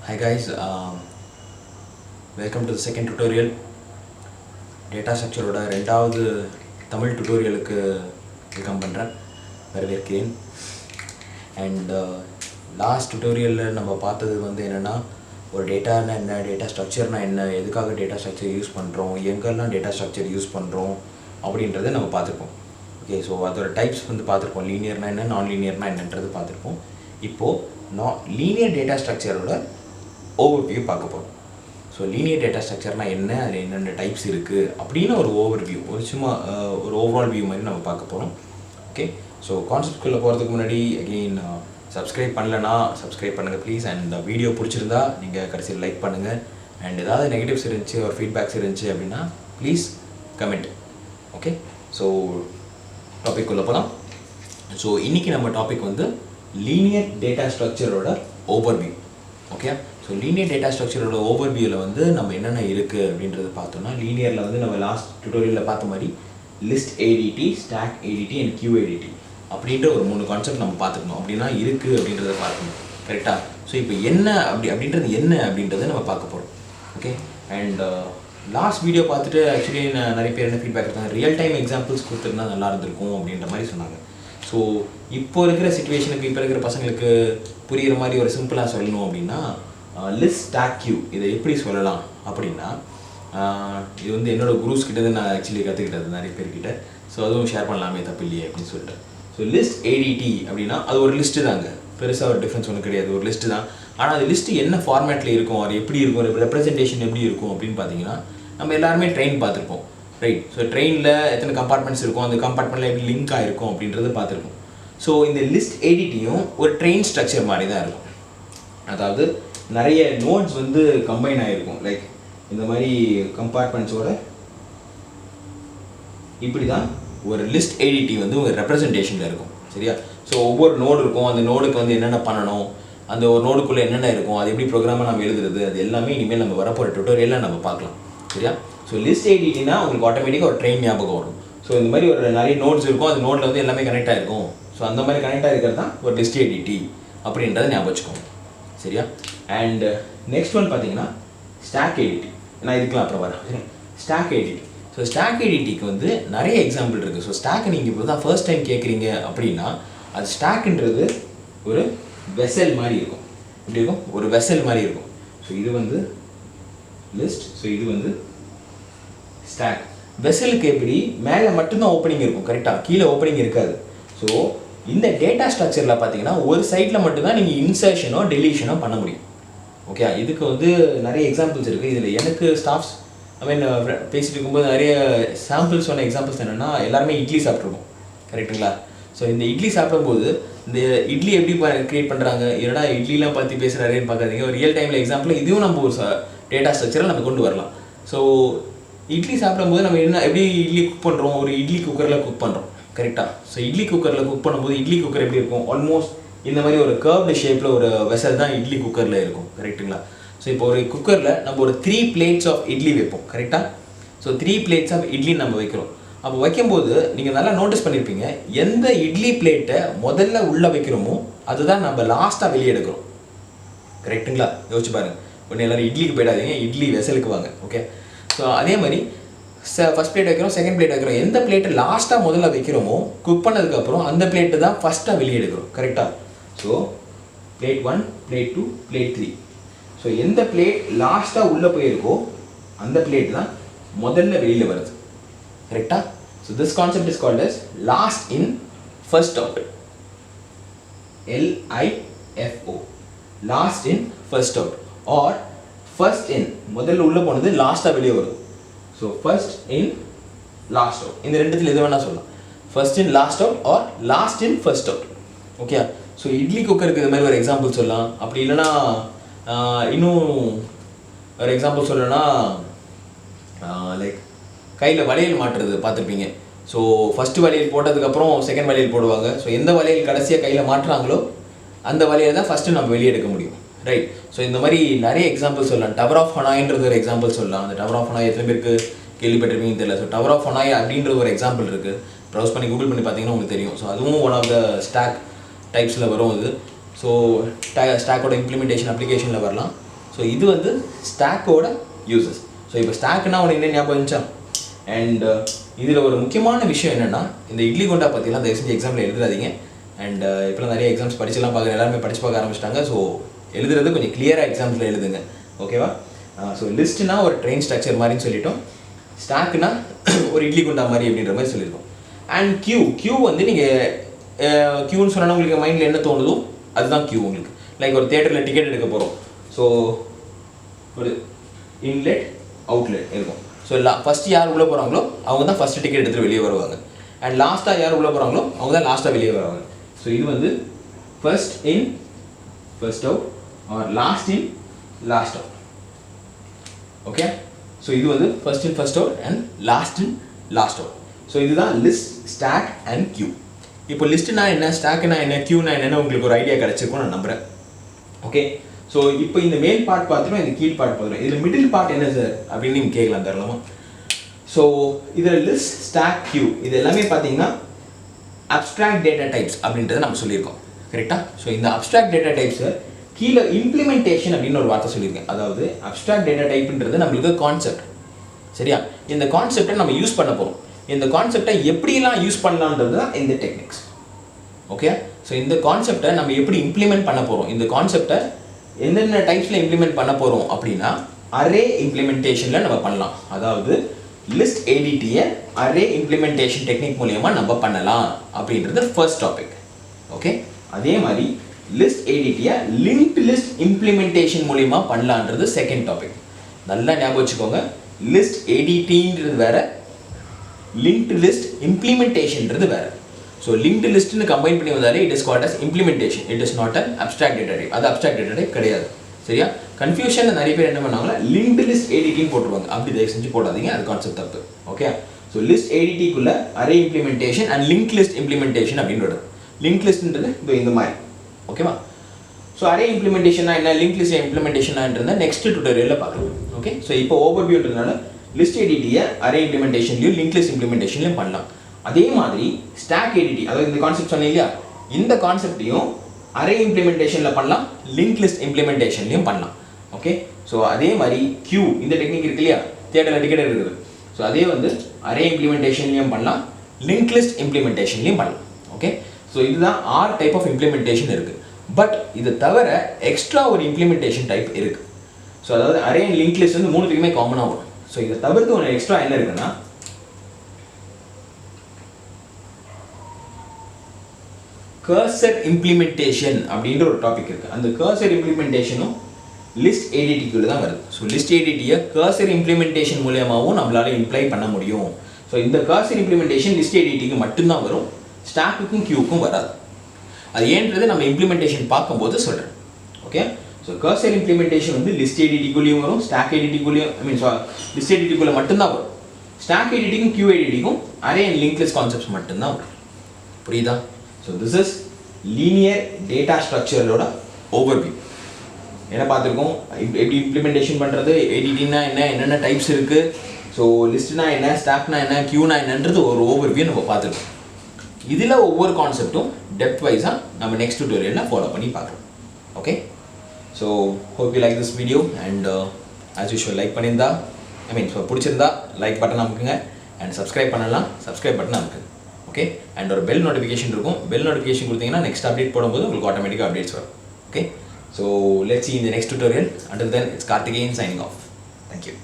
Hi guys, welcome to the second tutorial. Data structure ஓட ரெண்டாவது Tamil டுட்டோரியலுக்கு welcome பண்ணுறேன், வரவேற்கிறேன். அண்ட் லாஸ்ட் டுட்டோரியலில் நம்ம பார்த்தது என்னென்னா, ஒரு டேட்டானா என்ன, டேட்டா ஸ்ட்ரக்சர்னா என்ன, எதுக்காக டேட்டா ஸ்ட்ரக்சர் யூஸ் பண்ணுறோம், எங்கெல்லாம் டேட்டா ஸ்ட்ரக்சர் யூஸ் பண்ணுறோம் அப்படின்றத நம்ம பார்த்துருப்போம். ஓகே, ஸோ அதோட டைப்ஸ் பார்த்துருப்போம். லீனியர்னா என்ன, நான் லீனியர்னா என்னன்றது பார்த்துருப்போம். இப்போது லீனியர் டேட்டா ஸ்ட்ரக்சரோட ஓவர்வியூ பார்க்க போகிறோம். ஸோ லீனியர் டேட்டா ஸ்ட்ரக்சர்னா என்ன, அதில் என்னென்ன டைப்ஸ் இருக்குது அப்படின்னு ஒரு ஓவர்வியூ, சும்மா ஒரு ஓவரால் வியூ மாதிரி நம்ம பார்க்க போகிறோம். ஓகே, ஸோ கான்செப்ட்குள்ளே போகிறதுக்கு முன்னாடி அகெயின் சப்ஸ்கிரைப் பண்ணலன்னா சப்ஸ்கிரைப் பண்ணுங்கள் ப்ளீஸ். அண்ட் இந்த வீடியோ பிடிச்சிருந்தா நீங்கள் கடைசியில் லைக் பண்ணுங்கள். அண்ட் ஏதாவது நெகட்டிவ்ஸ் இருந்துச்சு ஒரு ஃபீட்பேக்ஸ் இருந்துச்சு அப்படின்னா please comment. Okay, so topic உள்ள போகலாம். ஸோ இன்றைக்கி நம்ம டாபிக் லீனியர் டேட்டா ஸ்ட்ரக்சரோட overview. Okay, so linear data ஸ்ட்ரக்சரோட ஓவர்வியூவில் நம்ம என்னென்ன இருக்குது அப்படின்றது பார்த்தோம்னா, லீனியரில் நம்ம லாஸ்ட் டுட்டோரியலில் பார்த்த மாதிரி list ADT, stack ADT and queue ADT அப்படின்ற ஒரு 3 கான்செப்ட் நம்ம பார்த்துக்கணும். அப்படின்னா இருக்குது அப்படின்றத பார்க்கணும். கரெக்டாக? ஸோ இப்போ என்ன அப்படின்றது என்ன அப்படின்றத நம்ம பார்க்க போகிறோம். ஓகே, அண்ட் லாஸ்ட் வீடியோ பார்த்துட்டு ஆக்சுவலி நிறைய பேர் என்ன ஃபீட்பேக் இருக்காங்க, ரியல் டைம் எக்ஸாம்பிள்ஸ் கொடுத்துருந்தா நல்லா இருந்திருக்கும் அப்படின்ற மாதிரி சொன்னாங்க. ஸோ இப்போ இருக்கிற சிச்சுவேஷனுக்கு, இப்போ இருக்கிற பசங்களுக்கு புரிகிற மாதிரி ஒரு சிம்பிளாக சொல்லணும் அப்படின்னா, லிஸ்ட் ஸ்டாக் கியூ இதை எப்படி சொல்லலாம் அப்படின்னா, இது என்னோடய குரூஸ் கிட்டே நான் ஆக்சுவலி கற்றுக்கிட்டது நிறைய பேர்கிட்ட. ஸோ அதுவும் ஷேர் பண்ணலாமே, தப்பு இல்லையே அப்படின்னு சொல்லிட்டு. ஸோ லிஸ்ட் ஏடிடி அப்படின்னா அது ஒரு லிஸ்ட்டு தாங்க, பெருசாக ஒரு டிஃப்ரென்ஸ் ஒன்றும் கிடையாது, ஒரு லிஸ்ட்டு தான். ஆனால் அது லிஸ்ட்டு என்ன ஃபார்மேட்டில் இருக்கும், அது எப்படி இருக்கும், ரெப்ரசன்டேஷன் எப்படி இருக்கும் அப்படின்னு பார்த்தீங்கன்னா, நம்ம எல்லாருமே ட்ரெயின் பார்த்துருப்போம், ரைட்? ஸோ ட்ரெயினில் எத்தனை கம்பார்ட்மெண்ட்ஸ் இருக்கும், அந்த கம்பார்ட்மெண்ட்டில் எப்படி லிங்க் ஆகிருக்கும் அப்படின்றது பார்த்துருக்கோம். ஸோ இந்த லிஸ்ட் ஏடிடியும் ஒரு ட்ரெயின் ஸ்ட்ரக்சர் மாதிரி தான் இருக்கும். அதாவது நிறைய நோட்ஸ் கம்பைன் ஆகிருக்கும். லைக் இந்த மாதிரி கம்பார்ட்மெண்ட்ஸோட இப்படி தான் ஒரு லிஸ்ட் ஏடிடி ஒரு ரெப்ரசன்டேஷனில் இருக்கும். சரியா? ஸோ ஒவ்வொரு நோடு இருக்கும், அந்த நோடுக்கு என்னென்ன பண்ணணும், அந்த ஒரு நோடுக்குள்ளே என்னென்ன இருக்கும், அது எப்படி ப்ரோக்ராமாக நம்ம எழுதுறது, அது எல்லாமே இனிமேல் நம்ம வரப்போகிற டுட்டோரியலில் நம்ம பார்க்கலாம். சரியா? ஸோ லிஸ்ட் ஏடிடினா உங்களுக்கு ஆட்டோமேட்டிக்காக ஒரு ட்ரெயின் ஞாபகம் வரும். ஸோ இந்த மாதிரி ஒரு நிறைய நோட்ஸ் இருக்கும், அந்த நோட்டில் எல்லாமே கனெக்ட் ஆகிருக்கும். ஸோ அந்த மாதிரி கனெக்ட் ஆகிருக்கிறது தான் ஒரு லிஸ்ட் ஏடிடி அப்படின்றத ஞாபகம் வச்சுக்கோங்க. சரியா? அண்ட் நெக்ஸ்ட் ஒன் பார்த்தீங்கன்னா ஸ்டாக் ஏடிடி. நான் இதுக்கெலாம் அப்புறம் வரேன். Stack ADT. ஸோ ஸ்டாக் ஏடிடிக்கு நிறைய எக்ஸாம்பிள் இருக்குது. ஸோ ஸ்டாக் நீங்கள் இப்போ தான் ஃபர்ஸ்ட் டைம் கேட்குறீங்க அப்படின்னா, அது ஸ்டாக்ன்றது ஒரு வெசல் மாதிரி இருக்கும். எப்படி இருக்கும்? ஒரு வெசல் மாதிரி இருக்கும். ஸோ இது லிஸ்ட், ஸோ இது ஸ்டாக். வெசலுக்கு எப்படி மேலே மட்டும்தான் ஓப்பனிங் இருக்கும், கரெக்டாக? கீழே ஓப்பனிங் இருக்காது. ஸோ இந்த டேட்டா ஸ்ட்ரக்சரில் பார்த்தீங்கன்னா ஒரு சைட்டில் மட்டும்தான் நீங்கள் இன்சர்ஷனோ டெலீஷனோ பண்ண முடியும். ஓகே, இதுக்கு நிறைய எக்ஸாம்பிள்ஸ் இருக்குது. இதில் எனக்கு ஸ்டாஃப்ஸ் பேசிகிட்டு இருக்கும்போது நிறைய சாம்பிள்ஸ் சொன்ன எக்ஸாம்பிள்ஸ் என்னென்னா, எல்லாருமே இட்லி சாப்பிட்ருக்கோம், கரெக்டுங்களா? ஸோ இந்த இட்லி சாப்பிடும்போது இந்த இட்லி எப்படி க்ரியேட் பண்ணுறாங்க, என்னடா இட்லிலாம் பற்றி பேசுகிறாரேன்னு பார்க்காதீங்க. ஒரு ரியல் டைமில் எக்ஸாம்பிள் இதுவும் நம்ம ஒரு டேட்டா ஸ்ட்ரக்சரில் நம்ம கொண்டு வரலாம். ஸோ இட்லி சாப்பிடும்போது நம்ம எப்படி இட்லி குக் பண்ணுறோம், ஒரு இட்லி குக்கரில் குக் பண்ணுறோம், கரெக்டாக? ஸோ இட்லி குக்கரில் குக் பண்ணும்போது இட்லி குக்கர் எப்படி இருக்கும், ஆல்மோஸ்ட் இந்த மாதிரி ஒரு கர்வ்டு ஷேப்பில் ஒரு வெசல் தான் இட்லி குக்கரில் இருக்கும், கரெக்டுங்களா? ஸோ இப்போ ஒரு குக்கரில் நம்ம ஒரு 3 பிளேட்ஸ் ஆஃப் இட்லி வைப்போம், கரெக்டாக? ஸோ 3 பிளேட்ஸ் ஆஃப் இட்லி நம்ம வைக்கிறோம். அப்போ வைக்கும்போது நீங்கள் நல்லா நோட்டீஸ் பண்ணியிருப்பீங்க, எந்த இட்லி பிளேட்டை முதல்ல உள்ளே வைக்கிறோமோ அதுதான் நம்ம லாஸ்ட்டாக வெளியே எடுக்கிறோம், கரெக்டுங்களா? யோசிச்சு பாருங்கள். ஒன்று எல்லோரும் இட்லிக்கு போயிடாதீங்க, இட்லி வெசலுக்கு வாங்க. ஓகே, ஸோ அதே மாதிரி ஃபஸ்ட் பிளேட் வைக்கிறோம், செகண்ட் பிளேட் வைக்கிறோம். எந்த பிளேட்டை லாஸ்ட்டாக முதல்ல வைக்கிறோமோ குக் பண்ணதுக்கப்புறம் அந்த பிளேட்டு தான் ஃபஸ்ட்டாக வெளியே எடுக்கிறோம், கரெக்டாக? So plate 1, plate 2, plate 3. So எந்த பிளேட் லாஸ்ட்டாக உள்ளே போயிருக்கோ அந்த பிளேட் தான் முதல்ல வெளியில் வருது, கரெக்டாக? So this concept is called as last in first out. LIFO, last in first out. Or first in, முதல்ல உள்ளே போனது லாஸ்ட்டாக வெளியே வரும். So first in last out, இந்த ரெண்டுத்தில் எது வேணால் சொல்லலாம். First in last out or last in first out. Okay, so idli குக்கருக்கு இது மாதிரி ஒரு எக்ஸாம்பிள் சொல்லலாம். அப்படி இல்லைன்னா இன்னும் ஒரு எக்ஸாம்பிள் சொல்லணும்னா, லைக் கையில் வளையல் மாட்டுறது பார்த்துருப்பீங்க. ஸோ ஃபஸ்ட்டு வளையல் போட்டதுக்கப்புறம் செகண்ட் வளையல் போடுவாங்க. ஸோ எந்த வளையல் கடைசியாக கையில் மாட்டுறாங்களோ அந்த வளையல் தான் ஃபஸ்ட்டு நம்ம வெளியே எடுக்க முடியும், ரைட்? ஸோ இந்த மாதிரி நிறைய எக்ஸாம்பிள் சொல்லலாம். டவர் ஆஃப் ஹனாய்ன்றது ஒரு எக்ஸாம்பிள் சொல்லலாம். அந்த டவர் ஆஃப் ஹனாய் எத்தனை பேருக்கு கேள்விப்பட்டிருப்பீங்கன்னு தெரியல. ஸோ டவர் ஆஃப் ஹனாய் அப்படின்றது ஒரு எக்ஸாம்பிள் இருக்குது. ப்ரௌஸ் பண்ணி கூகுள் பண்ணி பார்த்தீங்கன்னா உங்களுக்கு தெரியும். ஸோ அதுவும் ஒன் ஆஃப் த ஸ்டாக் டைப்ஸில் வரும் இது. ஸோ ஸ்டாக்கோட இம்ப்ளிமெண்டேஷன் அப்ளிகேஷனில் வரலாம். ஸோ இது வந்து ஸ்டாக்கோட யூசஸ். ஸோ இப்போ ஸ்டாக்னா உனக்கு என்ன ஞாபகம் இருந்துச்சா? அண்ட் இதில் ஒரு முக்கியமான விஷயம் என்னென்னா, இந்த இட்லி குண்டா பற்றிலாம் தயவு செஞ்சு எக்ஸாமில் எழுதுறாதீங்க. அண்ட் இப்போலாம் நிறைய எக்ஸாம்ஸ் படிச்சுலாம் பார்க்குற எல்லாருமே படிச்சு பார்க்க ஆரம்பிச்சிட்டாங்க. ஸோ எழுதுறது கொஞ்சம் கிளியராக எக்ஸாம்ஸில் எழுதுங்க, ஓகேவா? ஸோ லிஸ்ட்னா ஒரு ட்ரெயின் ஸ்ட்ரக்சர் மாதிரின்னு சொல்லிட்டோம். ஸ்டாக்னா ஒரு இட்லி குண்டா மாதிரி அப்படின்ற மாதிரி சொல்லியிருக்கோம். அண்ட் கியூ வந்து நீங்கள் கியூன்னு சொன்னால் உங்களுக்கு மைண்டில் என்ன தோணுதோ அதுதான் கியூ. உங்களுக்கு லைக் ஒரு தியேட்டரில் டிக்கெட் எடுக்க போகிறோம். ஸோ ஒரு இன்லெட் அவுட்லெட் இருக்கும். ஸோ ஃபஸ்ட்டு யார் உள்ளே போகிறாங்களோ அவங்க தான் ஃபஸ்ட்டு டிக்கெட் எடுத்துகிட்டு வெளியே வருவாங்க. அண்ட் லாஸ்ட்டாக யார் உள்ளே போகிறாங்களோ அவங்க தான் லாஸ்ட்டாக வெளியே வருவாங்க. ஸோ இது வந்து first in first out or last in last out. Okay, so இது வந்து first in first out and last in last out. So இதுதான் லிஸ்ட், ஸ்டாக் அண்ட் கியூ. இப்போ லிஸ்ட்னா என்ன, ஸ்டாக்னா என்ன, கியூனா என்னென்னு உங்களுக்கு ஒரு ஐடியா கிடச்சிருக்கும் நான் நம்புகிறேன். ஓகே, ஸோ இப்போ இந்த மேல் பார்ட் பார்த்துட்டோம், இந்த கீழ் பார்ட் பார்த்துட்டோம். இதில் மிடில் பார்ட் என்ன சார் அப்படின்னு நீங்கள் கேட்கலாம் தரலாமா? ஸோ இதில் லிஸ்ட், ஸ்டாக், கியூ இது எல்லாமே பார்த்தீங்கன்னா அப்ஸ்ட்ராக்ட் டேட்டா டைப்ஸ் அப்படின்றத நம்ம சொல்லியிருக்கோம், கரெக்டாக? ஸோ இந்த அப்ஸ்ட்ராக்ட் டேட்டா டைப்ஸை கீழே இம்ப்ளிமெண்டேஷன் அப்படின்னு ஒரு வார்த்தை சொல்லியிருக்கேன். அதாவது அப்ஸ்ட்ராக்ட் டேட்டா டைப்ன்றது நம்மளுக்கு கான்செப்ட், சரியா? இந்த கான்செப்டை நம்ம யூஸ் பண்ண போகிறோம். இந்த கான்செப்டை எப்படிலாம் யூஸ் பண்ணலான்றது தான் இந்த டெக்னிக்ஸ். ஓகே, ஸோ இந்த கான்செப்டை நம்ம எப்படி இம்ப்ளிமெண்ட் பண்ண போகிறோம், இந்த கான்செப்டை என்னென்ன டைப்ஸில் இம்ப்ளிமெண்ட் பண்ண போகிறோம் அப்படின்னா அரே இம்ப்ளிமெண்டேஷனில் நம்ம பண்ணலாம். அதாவது லிஸ்ட் ஏடிடியை அரே இம்ப்ளிமெண்டேஷன் டெக்னிக் மூலமா நம்ம பண்ணலாம் அப்படின்றது ஃபர்ஸ்ட் டாபிக். ஓகே, அதே மாதிரி லிஸ்ட் ஏடிடியை லிங்க்டு லிஸ்ட் இம்ப்ளிமெண்டேஷன் மூலமா பண்ணலான்றது செகண்ட் டாபிக். நல்லா ஞாபகம் வச்சுக்கோங்க, லிஸ்ட் ஏடிடின்றது வேற, லிங்க்டு லிஸ்ட் இம்ப்ளிமெண்டேஷன்ன்றது வேற. ஸோ லிங்க்டு லிஸ்ட்னு கம்பைன் பண்ணி வந்தாலே it is called as implementation. It is not an abstract data type. அது அப்ஸ்ட்ராக்ட் டேட்டா டைப் கிடையாது, சரியா? கன்ஃபியூஷன் நிறைய பேர் என்ன பண்ணாங்களா லிங்க்டு லிஸ்ட் ஏடிடின்னு போட்டுருவாங்க. அப்படி தயவு செஞ்சு போடாதீங்க, அது கான்செப்ட் தப்பு. ஓகே, ஸோ லிஸ்ட் ஏடிடிக்குள்ள array implementation and link list implementation அப்படின்னு வருது. லிங்க் லிஸ்ட்ன்றது இந்த மாதிரி, ஓகேவா? ஸோ அரே இம்ப்ளிமெண்டேஷனா என்ன, லிங்க் லிஸ்ட் இம்ப்ளிமெண்டேஷனான்றத நெக்ஸ்ட் டுட்டோரியலில் பார்க்கலாம். ஓகே, ஸோ இப்போ ஓவர்வியூன்றதுனால லிஸ்ட் ஏடிடியை அரே இம்ப்ளிமெண்டேஷன்லையும் லிங்க் லிஸ்ட் இம்ப்ளிமெண்டேஷன்லையும் பண்ணலாம். அதே மாதிரி ஸ்டாக் ஏடிடி, அதாவது இந்த கான்செப்ட் சொன்னேன் இல்லையா, இந்த கான்செப்டையும் அரே இம்ப்ளிமெண்டேஷனில் பண்ணலாம், லிங்க் லிஸ்ட் இம்ப்ளிமெண்டேஷன்லையும் பண்ணலாம். ஓகே, ஸோ அதே மாதிரி கியூ இந்த டெக்னிக் இருக்கு இல்லையா, தியேட்டரில் டிக்கெட் இருக்குது. ஸோ அதே வந்து அரே இம்ப்ளிமெண்டேஷன்லையும் பண்ணலாம், லிங்க் லிஸ்ட் இம்ப்ளிமெண்டேஷன்லையும் பண்ணலாம். ஓகே, ஸோ இதுதான் 6 டைப் ஆஃப் இம்ப்ளிமெண்டேஷன் இருக்குது. பட் இது தவிர எக்ஸ்ட்ரா ஒரு இம்ப்ளிமெண்டேஷன் டைப் இருக்குது. ஸோ அதாவது அரே அண்ட் லிங்க் லிஸ்ட் வந்து 3த்துக்குமே காமனாக வரும். ஸோ இதை தவிர்த்து ஒன்று எக்ஸ்ட்ரா என்ன இருக்குன்னா கர்சர் இம்ப்ளிமெண்டேஷன் அப்படின்ற ஒரு டாபிக் இருக்குது. அந்த கர்சர் இம்ப்ளிமெண்டேஷனும் லிஸ்ட் ஏடிடிக்குள்ள தான் வருது. ஸோ லிஸ்ட் ஏடிடியை கர்சர் இம்ப்ளிமெண்டேஷன் மூலியமாகவும் நம்மளால இம்ப்ளை பண்ண முடியும். ஸோ இந்த கர்சர் இம்ப்ளிமெண்டேஷன் லிஸ்ட் ஏடிடிக்கு மட்டும்தான் வரும், ஸ்டாக்குக்கும் கியூக்கும் வராது. அது ஏன்றது நம்ம இம்ப்ளிமெண்டேஷன் பார்க்கும்போது சொல்கிறேன். ஓகே, ஸோ கர்சர் இம்ப்ளிமெண்டேஷன் வந்து லிஸ்ட் ஏடிடிக்குள்ளேயும் வரும், ஸ்டாக் ஏடிடிக்குள்ளேயும் லிஸ்ட் ஏடிடிக்குள்ளே மட்டும்தான் வரும். ஸ்டாக் ஏடிடிக்கும் கியூ ஏடிடிக்கும் array and link list concepts மட்டும்தான் வரும். புரியுதா? So this is linear data ஸ்ட்ரக்சரோட ஓவர்வியூ. என்ன பார்த்துருக்கோம், எப்படி இம்ப்ளிமெண்டேஷன் பண்ணுறது, ஏடிடினா என்ன, என்னென்ன டைப்ஸ் இருக்குது, ஸோ லிஸ்ட்னா என்ன, ஸ்டாக்னா என்ன, கியூனா என்னன்றது ஒரு ஓவர்வியூ நம்ம பார்த்துருக்கோம். இதில் ஒவ்வொரு கான்செப்ட்டும் டெப்த் வைஸாக நம்ம நெக்ஸ்ட் டுட்டோரியலில் ஃபாலோ பண்ணி பார்க்கலாம். Okay, so hope you like this video and as usual like பண்ணியிருந்தா பிடிச்சிருந்தா லைக் பட்டன் அமுக்குங்க அண்ட் சப்ஸ்கிரைப் பண்ணலாம், சப்ஸ்கிரைப் பட்டன் அமுக்குங்க. ஓகே, அண்ட் ஒரு பெல் நோட்டிஃபிகேஷன் இருக்கும். பெல் நோட்டிஃபிகேஷன் கொடுத்தீங்கன்னா நெக்ஸ்ட் அப்டேட் போடும்போது உங்களுக்கு ஆட்டோமேட்டிக்காக அப்டேட்ஸ் வரும். Okay, so let's see in the next tutorial. Until then, it's Karthikeyan signing off. Thank you.